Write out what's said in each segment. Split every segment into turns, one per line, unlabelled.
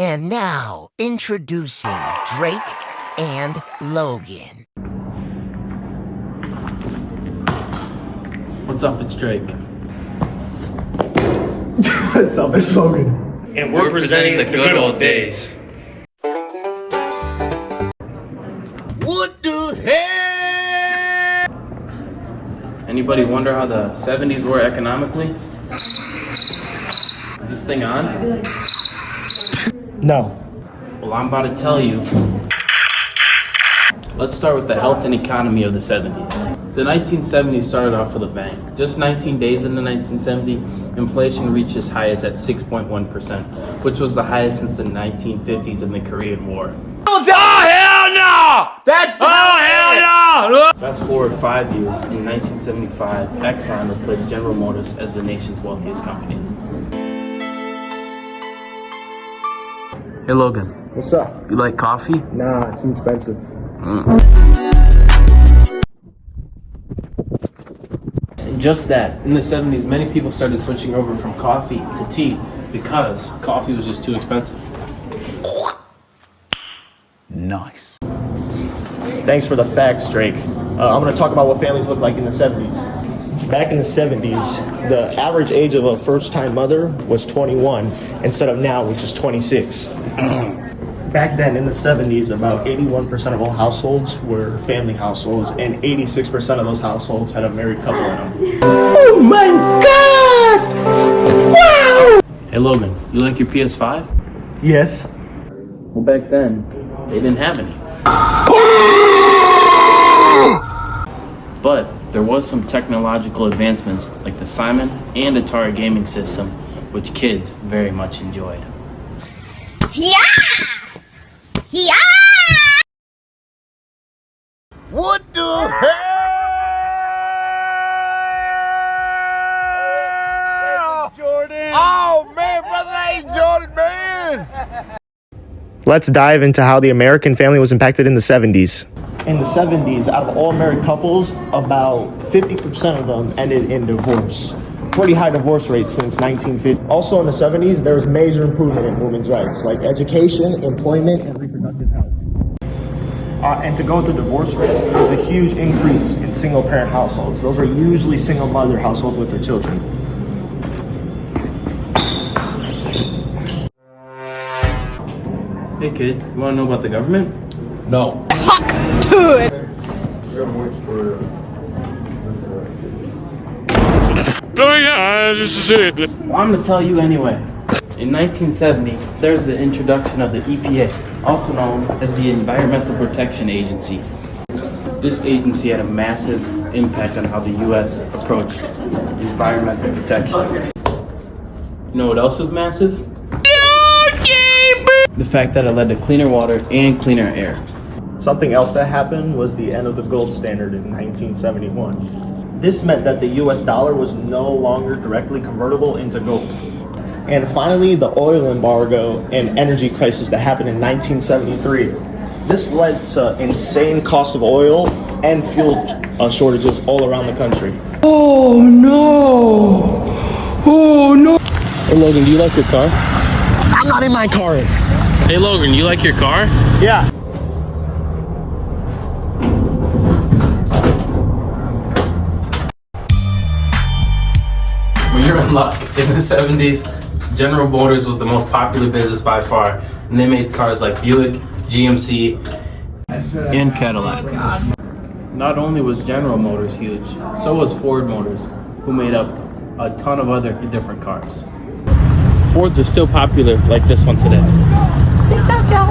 And now, introducing Drake and Logan.
What's up, it's Drake.
What's up, it's Logan.
And we're presenting the good old days.
What the hell?
Anybody wonder how the 70s were economically? Is this thing on?
No.
Well, I'm about to tell you. Let's start with the health and economy of the 70s. The 1970s started off with a bang. Just 19 days into 1970, inflation reached its highest at 6.1%, which was the highest since the 1950s and the Korean War.
Oh, hell no! Hell no!
Fast forward 5 years, in 1975, Exxon replaced General Motors as the nation's wealthiest company. Hey Logan,
What's up?
you like coffee?
Nah, too expensive.
And just that, in the 70s, many people started switching over from coffee to tea because coffee was just too expensive.
Nice.
Thanks for the facts, Drake. I'm going to talk about what families looked like in the 70s. Back in the 70s, the average age of a first-time mother was 21 instead of now, which is 26. Back then, in the 70s, about 81% of all households were family households, and 86% of those households had a married couple in them.
Oh my god! Wow!
Hey Logan, you like your PS5?
Yes.
Well, back then, they didn't have any. But there was some technological advancements like the Simon and Atari gaming system, which kids very much enjoyed.
Yeah! Yeah!
What the hell? Jordan. Oh man, brother, that ain't Jordan, man.
Let's dive into how the American family was impacted in the 70s. In the 70s, out of all married couples, about 50% of them ended in divorce. Pretty high divorce rate since 1950. Also in the 70s, there was major improvement in women's rights, like education, employment, and reproductive health. And to go with the divorce rates, there was a huge increase in single-parent households. Those were usually single-mother households with their children.
Hey kid, you wanna know about the government?
No.
Well, I'm gonna tell you anyway. In 1970, there's the introduction of the EPA, also known as the Environmental Protection Agency. This agency had a massive impact on how the U.S. approached environmental protection. You know what else is massive? The fact that it led to cleaner water and cleaner air.
Something else that happened was the end of the gold standard in 1971. This meant that the US dollar was no longer directly convertible into gold. And finally, the oil embargo and energy crisis that happened in 1973. This led to insane cost of oil and fuel shortages all around the country.
Oh no! Oh no!
Hey Logan, do you like your car?
I'm not in my car.
Hey Logan, you like your car?
Yeah.
Well, you're in luck. In the 70s, General Motors was the most popular business by far, and they made cars like Buick, GMC, and Cadillac. Not only was General Motors huge, so was Ford Motors, who made up a ton of other different cars. Fords are still popular like this one today.
Peace out, y'all.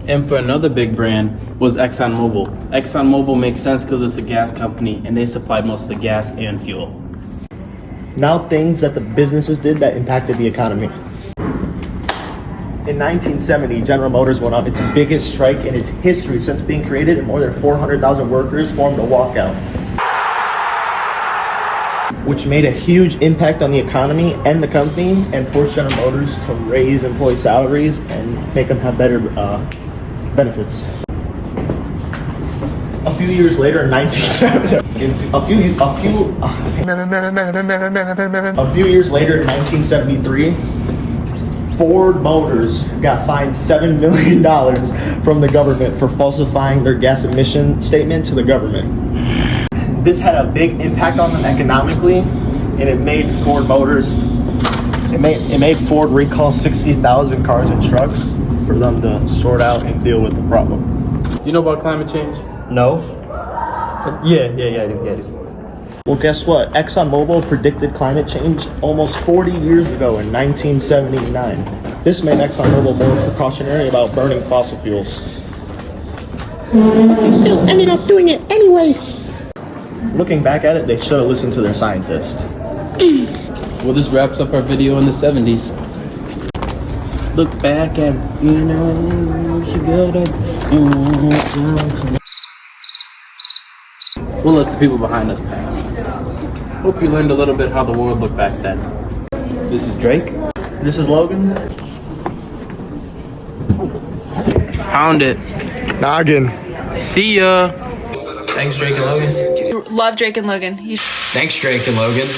And for another big brand was ExxonMobil. ExxonMobil makes sense because it's a gas company and they supplied most of the gas and fuel.
Now things that the businesses did that impacted the economy. In 1970, General Motors went on its biggest strike in its history since being created, and more than 400,000 workers formed a walkout, which made a huge impact on the economy and the company, and forced General Motors to raise employee salaries and make them have better benefits. A few years later, in 1970, a few years later, in 1973, Ford Motors got fined $7 million from the government for falsifying their gas emission statement to the government. This had a big impact on them economically, and it made Ford Motors. It made Ford recall 60,000 cars and trucks for them to sort out and deal with the problem.
You know about climate change?
No? Yeah, I do. Well, guess what? ExxonMobil predicted climate change almost 40 years ago in 1979. This made ExxonMobil more precautionary about burning fossil fuels. They still ended up doing it anyways. Looking back at it, they should have listened to their scientists.
Well, this wraps up our video in the 70s. Look back at, you know, she got it. We'll let the people behind us pass. Hope you learned a little bit how the world looked back then. This is Drake.
This is Logan.
Pound it.
Noggin.
See ya.
Thanks, Drake and Logan.
Love Drake and Logan.
Thanks, Drake and Logan.